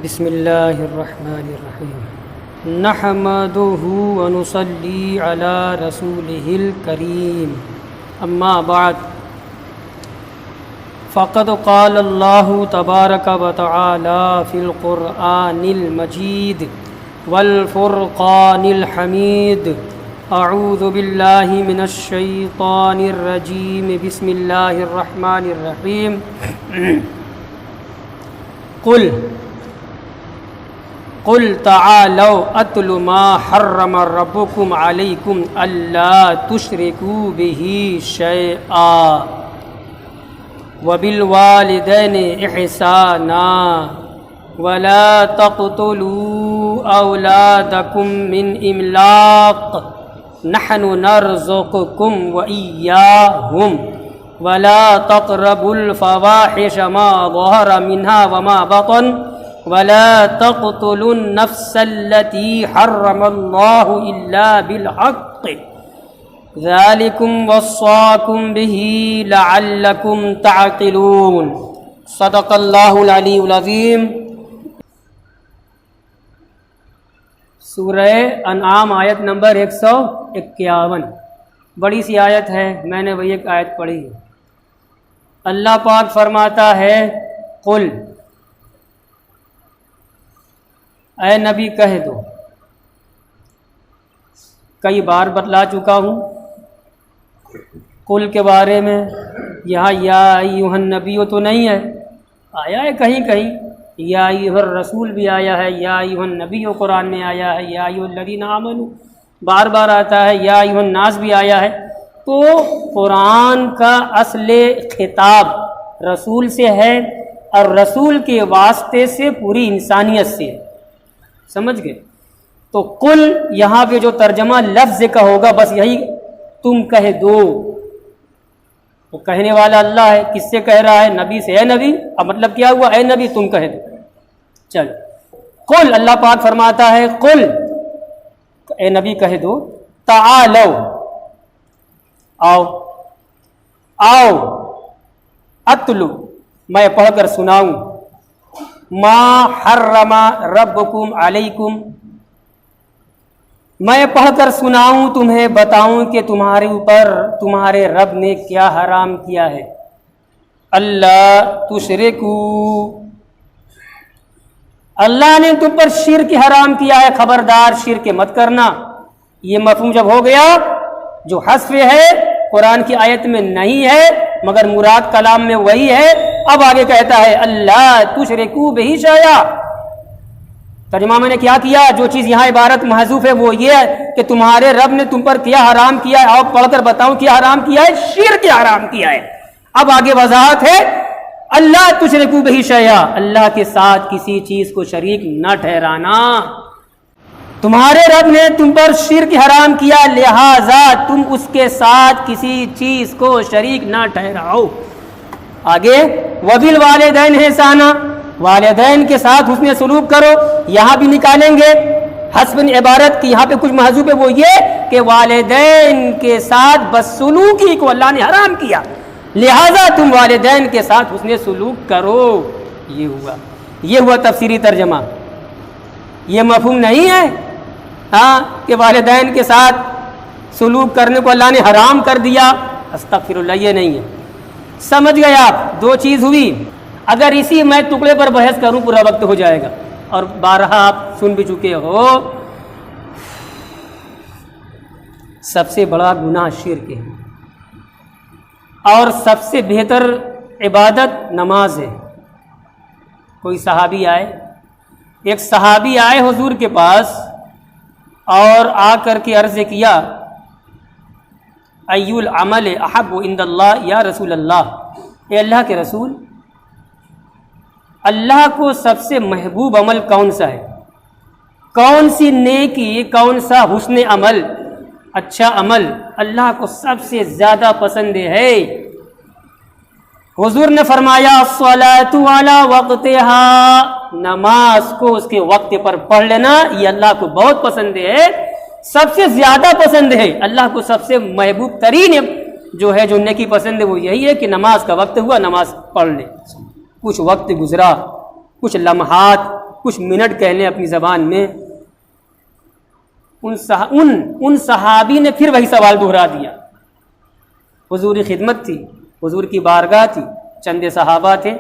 بسم اللہ الرحمن الرحیم نحمدہ ونصلی علی رسولہ الکریم اما بعد فقد قال اللہ تبارک وتعالی فی القرآن المجید والفرقان الحمید اعوذ باللہ من الشیطان الرجیم بسم اللہ الرحمن الرحیم قل تعالوا اتل ما حرم ربكم عليكم الا تشركوا به شيئا وبالوالدين احسانا ولا تقتلوا اولادكم من املاق نحن نرزقكم واياهم ولا تقربوا الفواحش ما ظهر منها وما بطن ولا تقتلوا النفس التي حرم الله إلا بالحق ذلكم وصاكم به لعلكم تعقلون صدق الله العلي العظيم۔ سورہ انعام آیت نمبر 151، بڑی سی آیت ہے، میں نے وہی ایک آیت پڑھی ہے۔ اللہ پاک فرماتا ہے قل، اے نبی کہہ دو، کئی بار بتلا چکا ہوں قل کے بارے میں، یہاں یا ایھا النبی تو نہیں ہے، آیا ہے کہیں کہیں یا ایھا الرسول بھی آیا ہے، یا ایھا النبی قرآن میں آیا ہے، یا ایھا الذین آمنوا بار بار آتا ہے، یا ایھا الناس بھی آیا ہے۔ تو قرآن کا اصل خطاب رسول سے ہے اور رسول کے واسطے سے پوری انسانیت سے ہے، سمجھ گئے؟ تو قل یہاں پہ جو ترجمہ لفظ کا ہوگا بس یہی، تم کہہ دو، تو کہنے والا اللہ ہے، کس سے کہہ رہا ہے؟ نبی سے۔ اے نبی، اب مطلب کیا ہوا؟ اے نبی تم کہہ دو۔ چل قل، اللہ پاک فرماتا ہے قل، اے نبی کہہ دو، تعالو، آؤ آؤ، اتلو، میں پڑھ کر سناؤں، ما حرم ربکم علیکم، میں پڑھ کر سناؤں تمہیں، بتاؤں کہ تمہارے اوپر تمہارے رب نے کیا حرام کیا ہے۔ اللہ تشرکو، اللہ نے تم پر شرک حرام کیا ہے، خبردار شرک مت کرنا۔ یہ مفہوم جب ہو گیا، جو حذف ہے قرآن کی آیت میں نہیں ہے مگر مراد کلام میں وہی ہے۔ اب آگے کہتا ہے اللہ تشرکو بہ شیئا، ترجمہ میں نے کیا کیا؟ جو چیز یہاں عبارت محذوف ہے وہ یہ ہے کہ تمہارے رب نے تم پر کیا حرام کیا ہے، آپ پڑھ کر بتاؤں کیا حرام کیا ہے؟ شرک حرام کیا ہے۔ اب آگے وضاحت ہے، اللہ تشرکو بہ شیئا، اللہ کے ساتھ کسی چیز کو شریک نہ ٹھہرانا۔ تمہارے رب نے تم پر شرک حرام کیا، لہذا تم اس کے ساتھ کسی چیز کو شریک نہ ٹھہراؤ۔ آگے وبالوالدین احسانا، والدین کے ساتھ حسن سلوک کرو۔ یہاں بھی نکالیں گے حسب عبارت کی، یہاں پہ کچھ محذوف ہے، وہ یہ کہ والدین کے ساتھ بدسلوکی کو اللہ نے حرام کیا، لہذا تم والدین کے ساتھ حسن سلوک کرو۔ یہ ہوا تفسیری ترجمہ۔ یہ مفہوم نہیں ہے ہاں کہ والدین کے ساتھ سلوک کرنے کو اللہ نے حرام کر دیا، استغفر اللہ، یہ نہیں ہے۔ سمجھ گئے آپ؟ دو چیز ہوئی۔ اگر اسی میں ٹکڑے پر بحث کروں پورا وقت ہو جائے گا، اور بارہا آپ سن بھی چکے ہو، سب سے بڑا گناہ شرک ہے اور سب سے بہتر عبادت نماز ہے۔ کوئی صحابی آئے، ایک صحابی آئے حضور کے پاس اور آ کر کے عرض کیا ای العمل احب عند اللہ یا رسول اللہ، اے اللہ کے رسول، اللہ کو سب سے محبوب عمل کون سا ہے؟ کون سی نیکی، کون سا حسن عمل، اچھا عمل اللہ کو سب سے زیادہ پسند ہے؟ حضور نے فرمایا الصلاۃ علی وقتہا، نماز کو اس کے وقت پر پڑھ لینا، یہ اللہ کو بہت پسند ہے، سب سے زیادہ پسند ہے، اللہ کو سب سے محبوب ترین جو ہے جو نیکی پسند ہے وہ یہی ہے کہ نماز کا وقت ہوا نماز پڑھ لے، کچھ وقت گزرا، کچھ لمحات، کچھ منٹ کہہ لیں اپنی زبان میں، ان صحابی نے پھر وہی سوال دہرا دیا۔ حضور کی خدمت تھی، حضور کی بارگاہ تھی، چند صحابہ تھے،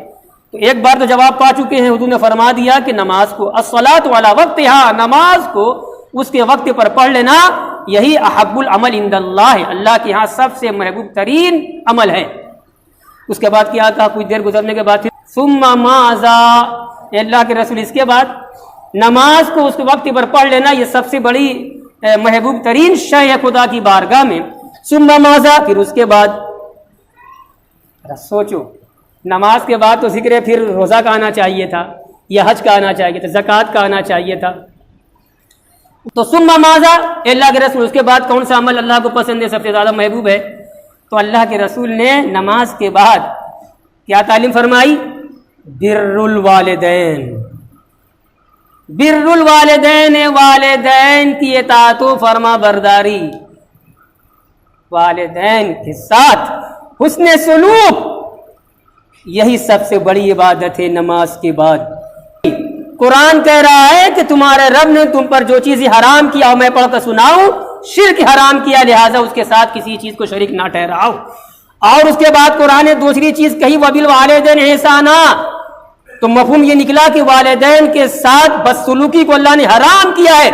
تو ایک بار تو جواب پا چکے ہیں۔ حضور نے فرما دیا کہ نماز کو الصلاۃ علی وقتہا، نماز کو اس کے وقت پر پڑھ لینا، یہی احب العمل عند اللہ، اللہ کے ہاں سب سے محبوب ترین عمل ہے۔ اس کے بعد کیا کہا؟ کچھ دیر گزرنے کے بعد ثم ماذا، اللہ کے رسول اس کے بعد نماز کو اس کے وقت پر پڑھ لینا یہ سب سے بڑی محبوب ترین شے ہے خدا کی بارگاہ میں۔ ثم ماذا، پھر اس کے بعد سوچو، نماز کے بعد تو ذکر ہے، پھر روزہ کا آنا چاہیے تھا، یا حج کا آنا چاہیے تھا، زکوٰۃ کا آنا چاہیے تھا۔ تو ثم ماذا، اللہ کے رسول اس کے بعد کون سا عمل اللہ کو پسند ہے، سب سے زیادہ محبوب ہے؟ تو اللہ کے رسول نے نماز کے بعد کیا تعلیم فرمائی؟ بر الوالدین، بر الوالدین، والدین کی اطاعت و فرما برداری، والدین کے ساتھ حسن سلوک، یہی سب سے بڑی عبادت ہے نماز کے بعد۔ قرآن کہہ رہا ہے کہ تمہارے رب نے تم پر جو چیزیں حرام کیا میں پڑھ کر سناؤں، شرک حرام کیا، لہٰذا اس کے ساتھ کسی چیز کو شریک نہ ٹھہراؤ۔ اور اس کے بعد قرآن نے دوسری چیز کہی وبالوالدین احسانا، تو مفہوم یہ نکلا کہ والدین کے ساتھ بدسلوکی کو اللہ نے حرام کیا ہے،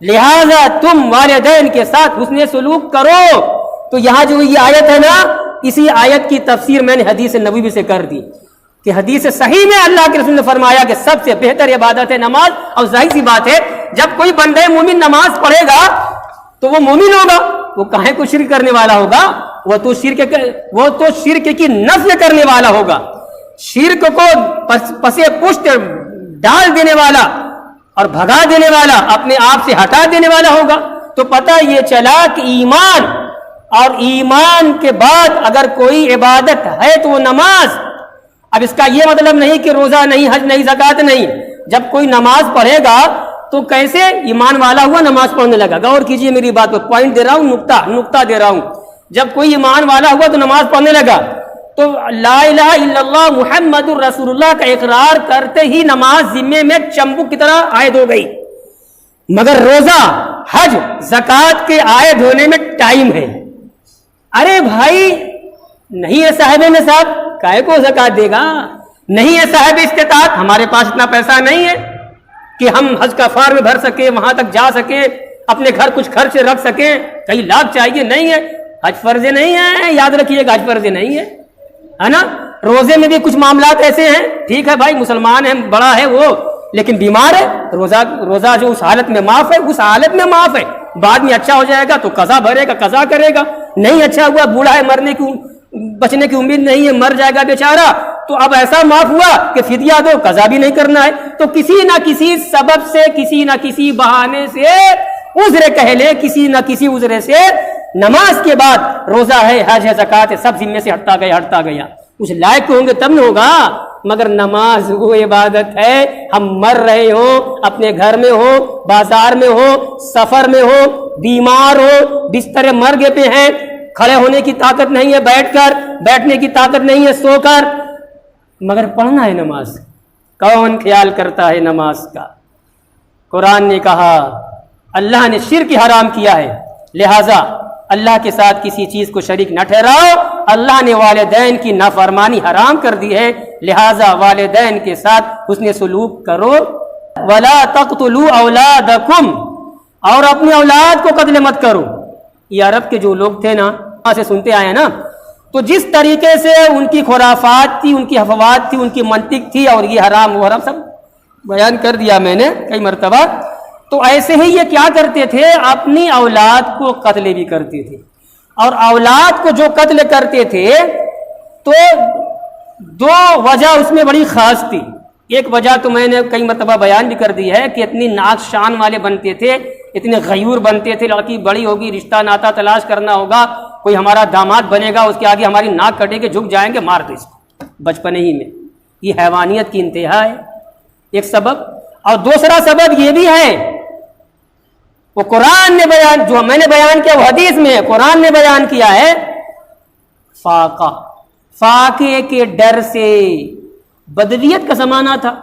لہٰذا تم والدین کے ساتھ حسن سلوک کرو۔ تو یہاں جو یہ آیت ہے نا، اسی آیت کی تفسیر میں نے حدیث نبوی سے کر دی کہ حدیث صحیح میں اللہ کے رسول نے فرمایا کہ سب سے بہتر عبادت ہے نماز۔ اور ظاہر سی بات ہے جب کوئی بندہ مومن نماز پڑھے گا تو وہ مومن ہوگا، وہ کہیں کو شرک کرنے والا ہوگا، وہ تو شرک کی نفی کرنے والا ہوگا، شرک کو پسے پشت ڈال دینے والا اور بھگا دینے والا، اپنے آپ سے ہٹا دینے والا ہوگا۔ تو پتہ یہ چلا کہ ایمان، اور ایمان کے بعد اگر کوئی عبادت ہے تو وہ نماز۔ اب اس کا یہ مطلب نہیں کہ روزہ نہیں، حج نہیں، زکوٰۃ نہیں۔ جب کوئی نماز پڑھے گا تو کیسے ایمان والا ہوا نماز پڑھنے لگا؟ غور کیجئے میری بات پر، پوائنٹ دے رہا ہوں، نقطہ دے رہا ہوں۔ جب کوئی ایمان والا ہوا تو نماز پڑھنے لگا، تو لا الہ الا اللہ محمد الرسول اللہ کا اقرار کرتے ہی نماز ذمے میں چمبک کی طرح عائد ہو گئی۔ مگر روزہ، حج، زکوٰۃ کے عائد ہونے میں ٹائم ہے۔ ارے بھائی نہیں ہے صاحب نصاب، کائے کو زکوٰۃ دے گا؟ نہیں ہے صاحب استطاعت، ہمارے پاس اتنا پیسہ نہیں ہے کہ ہم حج کا فارم بھر سکیں، وہاں تک جا سکیں، اپنے گھر کچھ خرچ رکھ سکیں، کئی لاکھ چاہیے، نہیں ہے۔ حج فرض نہیں ہے، یاد رکھیے گا، حج فرض نہیں ہے نا۔ روزے میں بھی کچھ معاملات ایسے ہیں، ٹھیک ہے بھائی مسلمان ہے، بڑا ہے وہ، لیکن بیمار ہے، روزہ جو اس حالت میں معاف ہے، اس حالت میں معاف ہے، بعد میں اچھا ہو جائے گا تو قضا بھرے گا، قضا کرے گا۔ نہیں اچھا ہوا، بوڑھا ہے، بچنے کی امید نہیں ہے، مر جائے گا بیچارہ، تو اب ایسا معاف ہوا کہ فدیہ دو، قضا بھی نہیں کرنا ہے۔ تو کسی نہ کسی سبب سے، کسی نہ کسی بہانے سے، عذر کہہ لے، کسی نہ کسی عذر سے نماز کے بعد روزہ ہے، حج ہے، زکوٰۃ ہے، سب ذمے سے ہٹتا گیا۔ کچھ لائق ہوں گے تب نہ ہوگا۔ مگر نماز وہ عبادت ہے، ہم مر رہے ہو، اپنے گھر میں ہو، بازار میں ہو، سفر میں ہو، بیمار ہو، بستر مرگ پہ ہیں، کھڑے ہونے کی طاقت نہیں ہے بیٹھنے کی طاقت نہیں ہے سو کر، مگر پڑھنا ہے نماز۔ کون خیال کرتا ہے نماز کا؟ قرآن نے کہا اللہ نے شرک حرام کیا ہے، لہٰذا اللہ کے ساتھ کسی چیز کو شریک نہ ٹھہراؤ۔ اللہ نے والدین کی نافرمانی حرام کر دی ہے، لہٰذا والدین کے ساتھ حسن سلوک کرو۔ وَلَا تَقْتُلُوا أَوْلَادَكُمْ، اور اپنی اولاد کو قتل مت کرو۔ یہ عرب کے جو لوگ تھے نا، وہاں سے سنتے آئے نا، تو جس طریقے سے ان کی خرافات تھی، ان کی افواہات تھی، ان کی منطق تھی، اور یہ حرام وہ حرام سب بیان کر دیا میں نے کئی مرتبہ، تو ایسے ہی یہ کیا کرتے تھے، اپنی اولاد کو قتل بھی کرتے تھے۔ اور اولاد کو جو قتل کرتے تھے تو دو وجہ اس میں بڑی خاص تھی۔ ایک وجہ تو میں نے کئی مرتبہ بیان بھی کر دی ہے کہ اتنی ناک شان والے بنتے تھے، اتنے غیور بنتے تھے، لڑکی بڑی ہوگی، رشتہ ناتا تلاش کرنا ہوگا، کوئی ہمارا داماد بنے گا، اس کے آگے ہماری ناک کٹے گے، جھک جائیں گے، مار دو اس کو بچپن ہی میں۔ یہ حیوانیت کی انتہا ہے، ایک سبب۔ اور دوسرا سبب یہ بھی ہے، وہ قرآن نے بیان، جو میں نے بیان کیا وہ حدیث میں ہے، قرآن نے بیان کیا ہے، فاقے کے ڈر سے۔ بدویت کا زمانہ تھا،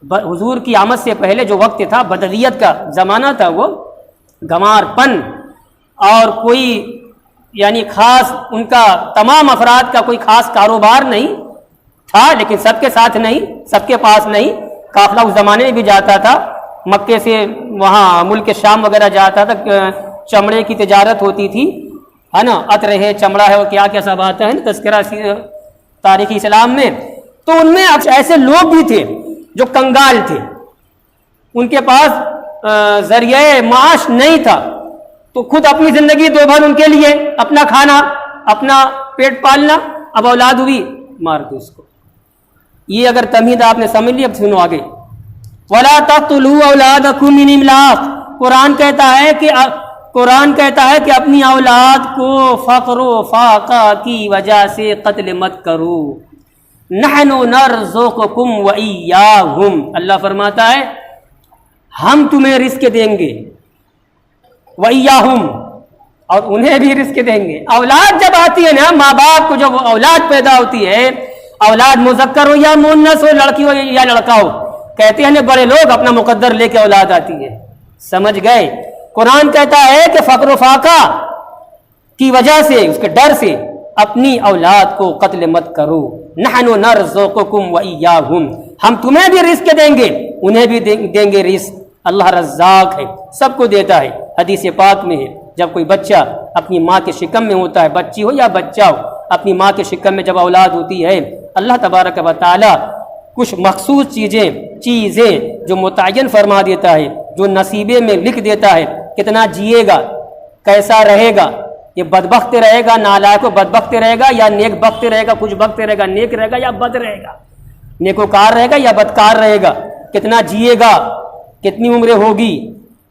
حضور کی آمد سے پہلے جو وقت تھا بدویت کا زمانہ تھا، وہ گنوار پن اور کوئی یعنی خاص ان کا تمام افراد کا کوئی خاص کاروبار نہیں تھا، لیکن سب کے ساتھ نہیں، سب کے پاس نہیں، قافلہ اس زمانے میں بھی جاتا تھا، مکے سے وہاں ملک شام وغیرہ جاتا تھا، چمڑے کی تجارت ہوتی تھی، ہے نا، عطر ہے، چمڑا ہے، اور کیا کیا سب آتا ہے تذکرہ تاریخ اسلام میں۔ تو ان میں ایسے لوگ بھی تھے جو کنگال تھے، ان کے پاس ذریعہ معاش نہیں تھا، تو خود اپنی زندگی دو بھر ان کے لیے، اپنا کھانا، اپنا پیٹ پالنا، اب اولاد ہوئی مار دو اس کو۔ یہ اگر تمہید آپ نے سمجھ لی، اب سنو آگے، وَلَا تَقْتُلُوا أَوْلَادَكُم مِّنْ إِمْلَاقٍ، قرآن کہتا ہے کہ اپنی اولاد کو فقر و فاقہ کی وجہ سے قتل مت کرو، نحن نرزقکم وإیاہم، اللہ فرماتا ہے ہم تمہیں رزق دیں گے، وإیاہم، اور انہیں بھی رزق دیں گے۔ اولاد جب آتی ہے نا، ماں باپ کو جب اولاد پیدا ہوتی ہے، اولاد مذکر ہو یا مؤنث ہو، لڑکی ہو یا لڑکا ہو، کہتے ہیں بڑے لوگ اپنا مقدر لے کے اولاد آتی ہے، سمجھ گئے؟ قرآن کہتا ہے کہ فقر و فاقہ کی وجہ سے، اس کے ڈر سے اپنی اولاد کو قتل مت کرو، نحن نرزقکم وإیاہم، ہم تمہیں بھی رزق دیں گے، انہیں بھی دیں گے رزق۔ اللہ رزاق ہے، سب کو دیتا ہے، حدیث پاک میں ہے جب کوئی بچہ اپنی ماں کے شکم میں ہوتا ہے، بچی ہو یا بچہ ہو، اپنی ماں کے شکم میں جب اولاد ہوتی ہے، اللہ تبارک و تعالی کچھ مخصوص چیزیں جو متعین فرما دیتا ہے، جو نصیبے میں لکھ دیتا ہے، کتنا جیے گا، کیسا رہے گا، یہ بدبخت رہے گا، نالائق و بدبخت رہے گا، یا نیک بخت رہے گا، کچھ بخت رہے گا، نیک رہے گا یا بد رہے گا، نیکوکار رہے گا یا بدکار رہے گا، کتنا جیے گا، کتنی عمریں ہوگی،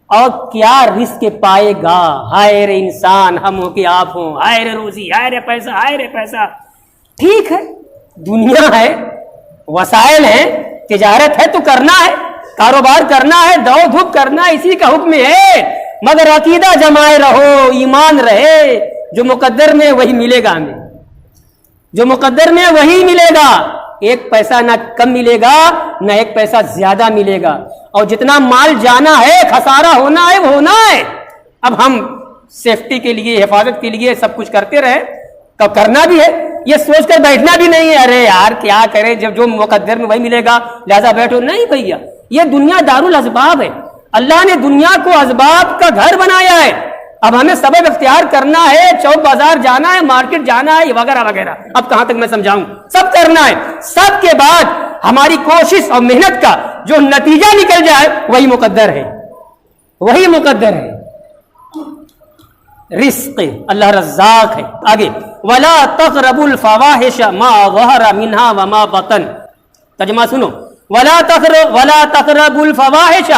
اور کیا رزق پائے گا۔ ہائے رے انسان، ہم ہو کہ آپ ہوں، ہائے رے روزی، ہائے رے پیسہ، ہائے رے پیسہ۔ ٹھیک ہے، دنیا ہے، وسائل ہیں، تجارت ہے تو کرنا ہے، کاروبار کرنا ہے، دوڑ دھوپ کرنا ہے، اسی کا حکم ہے، مگر عقیدہ جمائے رہو، ایمان رہے، جو مقدر میں وہی ملے گا، ہمیں جو مقدر میں وہی ملے گا، ایک پیسہ نہ کم ملے گا نہ ایک پیسہ زیادہ ملے گا، اور جتنا مال جانا ہے، خسارہ ہونا ہے، وہ ہونا ہے۔ اب ہم سیفٹی کے لیے، حفاظت کے لیے سب کچھ کرتے رہے، کرنا بھی ہے، یہ سوچ کر بیٹھنا بھی نہیں ہے ارے یار کیا کرے، جب جو مقدر میں وہی ملے گا لہذا بیٹھو، نہیں بھیا، یہ دنیا دارالاسباب ہے، اللہ نے دنیا کو اسباب کا گھر بنایا ہے، اب ہمیں سبب اختیار کرنا ہے، چوک بازار جانا ہے، مارکیٹ جانا ہے، وغیرہ وغیرہ، اب کہاں تک میں سمجھاؤں، سب کرنا ہے، سب کے بعد ہماری کوشش اور محنت کا جو نتیجہ نکل جائے وہی مقدر ہے، وہی مقدر ہے۔ رزق، اللہ رزاق ہے۔ آگے، وَلَا تَقْرَبُوا الْفَوَاحِشَ مَا ظَهَرَ مِنْهَا وَمَا بَطَنَ، ترجمہ سنو، وَلَا تَقْرَبُوا الْفَوَاحِشَ،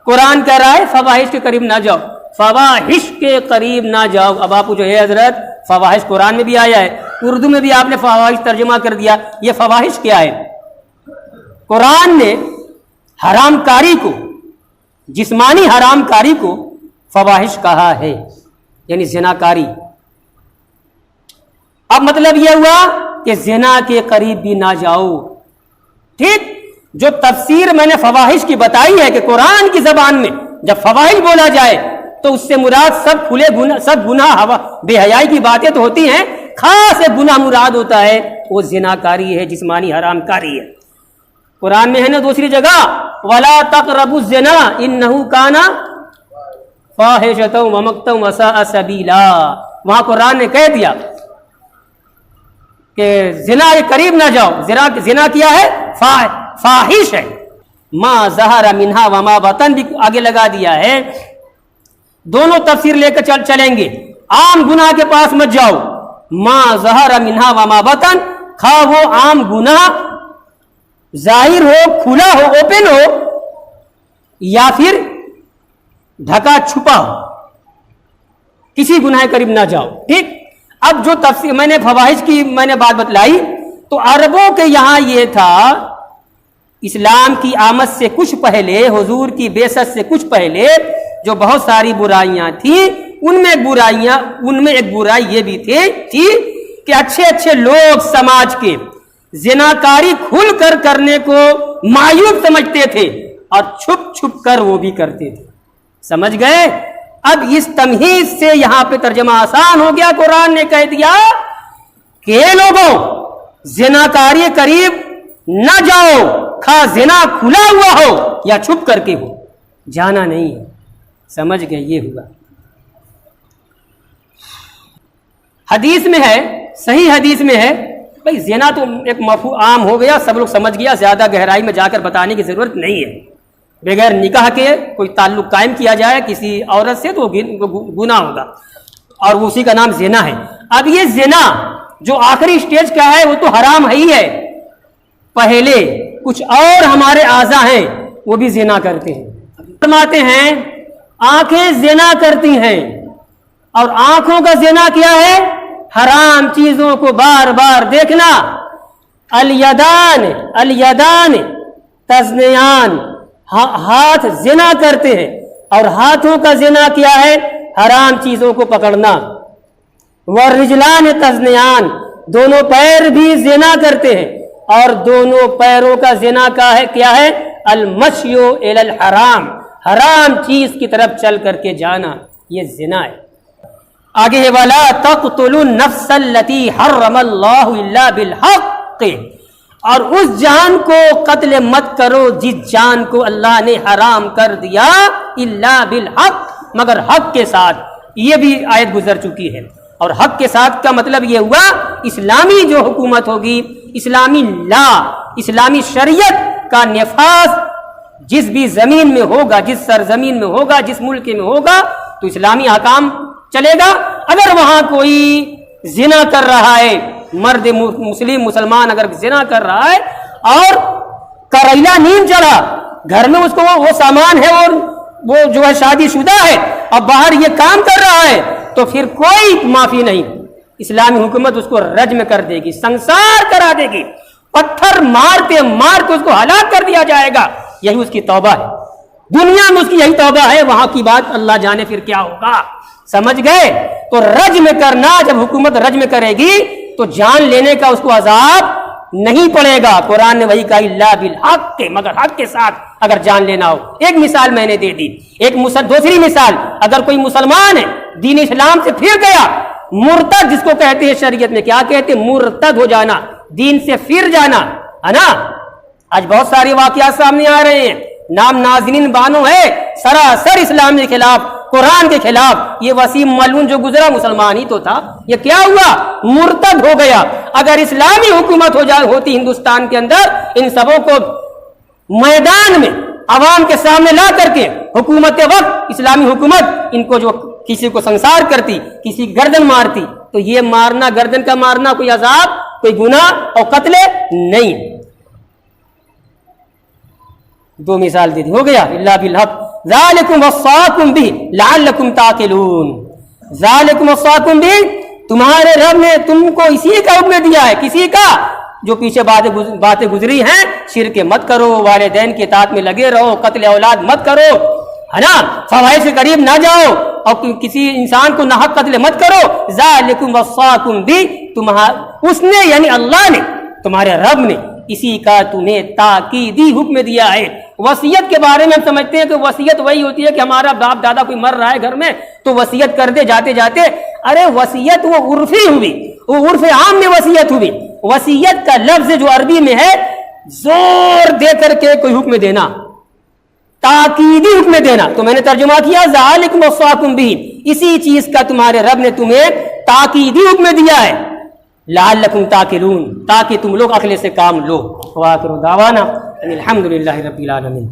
قرآن کہہ رہا ہے فواحش کے قریب نہ جاؤ، فواحش کے قریب نہ جاؤ۔ اب آپ جو ہے حضرت، فواحش قرآن میں بھی آیا ہے، اردو میں بھی آپ نے فواحش ترجمہ کر دیا، یہ فواحش کیا ہے؟ قرآن نے حرام کاری کو، جسمانی حرام کاری کو فواحش کہا ہے، یعنی زناکاری۔ اب مطلب یہ ہوا کہ زنا کے قریب بھی نہ جاؤ، ٹھیک؟ جو تفسیر میں نے فواحش کی بتائی ہے کہ قرآن کی زبان میں جب فواحش بولا جائے تو اس سے مراد سب کھلے گناہ، سب گناہ، بے حیائی کی باتیں تو ہوتی ہیں، خاص ایک گناہ مراد ہوتا ہے، وہ زناکاری ہے، جسمانی حرام کاری ہے۔ قرآن میں ہے نا دوسری جگہ، وَلَا تَقْرَبُوا الزِّنَا إِنَّهُ كَانَ فَاحِشَةً وَمَقْتًا وَسَاءَ سَبِيلًا، وہاں قرآن نے کہہ دیا کہ زنا کے قریب نہ جاؤ، زنا کیا ہے؟ فاحش ہے، ما ظہر منہا وما بطن بھی آگے لگا دیا ہے، دونوں تفسیر لے کر چلیں گے۔ عام گناہ کے پاس مت جاؤ، ما ظہر منہا وما بطن، خواہ وہ عام گناہ ظاہر ہو، کھلا ہو، اوپن ہو، یا پھر ڈھکا چھپا ہو، کسی گناہ کے قریب نہ جاؤ، ٹھیک؟ اب جو تفسیر میں نے فواحش کی میں نے بات بتلائی، تو عربوں کے یہاں یہ تھا، اسلام کی آمد سے کچھ پہلے، حضور کی بعثت سے کچھ پہلے جو بہت ساری برائیاں تھیں، ان میں ایک برائی یہ بھی تھی کہ اچھے اچھے لوگ سماج کے زناکاری کھل کر کرنے کو معیوب سمجھتے تھے اور چھپ چھپ کر وہ بھی کرتے تھے. سمجھ گئے؟ اب اس تمہیز سے یہاں پہ ترجمہ آسان ہو گیا. قرآن نے کہہ دیا کہ لوگوں زناکاری قریب نہ جاؤ، خواہ زنا کھلا ہوا ہو یا چھپ کر کے ہو، جانا نہیں ہے. سمجھ گئے؟ یہ ہوا. حدیث میں ہے، صحیح حدیث میں ہے، بھائی زنا تو ایک مفہوم عام ہو گیا، سب لوگ سمجھ گیا، زیادہ گہرائی میں جا کر بتانے کی ضرورت نہیں ہے. بغیر نکاح کے کوئی تعلق قائم کیا جائے کسی عورت سے تو گناہ ہوگا، اور اسی کا نام زنا ہے. اب یہ زنا جو آخری سٹیج کا ہے وہ تو حرام ہی ہے. پہلے کچھ اور ہمارے اعضاء ہیں وہ بھی زنا کرتے ہیں. فرماتے ہیں آنکھیں زنا کرتی ہیں، اور آنکھوں کا زنا کیا ہے؟ حرام چیزوں کو بار بار دیکھنا. الیدان تزنیان، ہاتھ زنا کرتے ہیں، اور ہاتھوں کا زنا کیا ہے؟ حرام چیزوں کو پکڑنا. والرجلان تزنیان، دونوں پیر بھی زنا کرتے ہیں، اور دونوں پیروں کا زنا کیا ہے؟ المشی الی الحرام، حرام چیز کی طرف چل کر کے جانا، یہ زنا ہے. آگے ہے وَلَا تَقْتُلُوا النَّفْسَ الَّتِي حَرَّمَ اللَّهُ إِلَّا بِالْحَقِّ، اور اس جان کو قتل مت کرو جس جان کو اللہ نے حرام کر دیا، الا بالحق، مگر حق کے ساتھ. یہ بھی آیت گزر چکی ہے. اور حق کے ساتھ کا مطلب یہ ہوا اسلامی جو حکومت ہوگی، اسلامی لا، اسلامی شریعت کا نفاذ جس بھی زمین میں ہوگا، جس سرزمین میں ہوگا، جس ملک میں ہوگا، تو اسلامی احکام چلے گا. اگر وہاں کوئی زنا کر رہا ہے، مرد مسلمان اگر زنا کر رہا ہے اور کریلا نیند چڑھا، گھر میں اس کو وہ سامان ہے اور وہ جو ہے شادی شدہ ہے، اب باہر یہ کام کر رہا ہے، تو پھر کوئی معافی نہیں. اسلامی حکومت اس کو رجم کر دے گی، سنسار کرا دے گی، پتھر مارتے مارتے اس کو ہلاک کر دیا جائے گا. یہی اس کی توبہ ہے. دنیا میں اس کی یہی توبہ ہے، وہاں کی بات اللہ جانے پھر کیا ہوگا. سمجھ گئے؟ تو رجم کرنا، جب حکومت رجم کرے گی تو جان لینے کا اس کو عذاب نہیں پڑے گا. قرآن نے وہی کہا الا بالحق، مگر حق کے ساتھ اگر جان لینا ہو. ایک مثال میں نے دے دی. دوسری مثال، اگر کوئی مسلمان ہے دین اسلام سے پھر گیا، مرتد جس کو کہتے ہیں شریعت میں، کیا کہتے ہیں؟ مرتد ہو جانا، دین سے پھر جانا، ہے نا. آج بہت سارے واقعات سامنے آ رہے ہیں، نام نازنین بانو ہے، سراسر اسلام کے خلاف، قرآن کے خلاف. یہ وسیم ملعون جو گزرا مسلمان ہی تو تھا، یہ کیا ہوا؟ مرتد ہو گیا. اگر اسلامی حکومت ہوتی ہندوستان کے اندر، ان سبوں کو میدان میں عوام کے سامنے لا کر کے حکومت وقت، اسلامی حکومت ان کو جو کسی کو سنسار کرتی، کسی گردن مارتی، تو یہ مارنا، گردن کا مارنا کوئی عذاب، کوئی گناہ اور قتل نہیں. دو مثال دے دی، ہو گیا. الا بالحق ذالکم وصاکم بہ لعلکم تعقلون. ذالکم وصاکم بہ، تمہارے رب نے تم کو اسی کا حکم دیا ہے. کسی کا؟ جو پیچھے باتیں گزری ہیں، شرک مت کرو، والدین کے اطاعت میں لگے رہو، قتل اولاد مت کرو، ہے نا، فواحش کے قریب نہ جاؤ، اور کسی انسان کو ناحق قتل مت کرو. ذالکم وصاکم بہ، اس نے یعنی اللہ نے، تمہارے رب نے اسی کا تمہیں تاکیدی حکم دیا ہے. وصیت کے بارے میں ہم سمجھتے ہیں کہ وصیت وہی ہوتی ہے کہ ہمارا باپ دادا کوئی مر رہا ہے گھر میں تو وصیت کر دے جاتے جاتے. ارے وصیت وہ عرفی ہوئی، وہ عرف عام میں وصیت ہوئی. وصیت کا لفظ جو عربی میں ہے، زور دے کر کے کوئی حکم دینا، تاکیدی حکم دینا. تو میں نے ترجمہ کیا ذالکم وصاکم بہ، اسی چیز کا تمہارے رب نے تمہیں تاکیدی حکم دیا ہے، لعلکم تعقلون، تاکہ تم لوگ عقل سے کام لو. وآخر دعوانا ان الحمد للہ رب العالمین.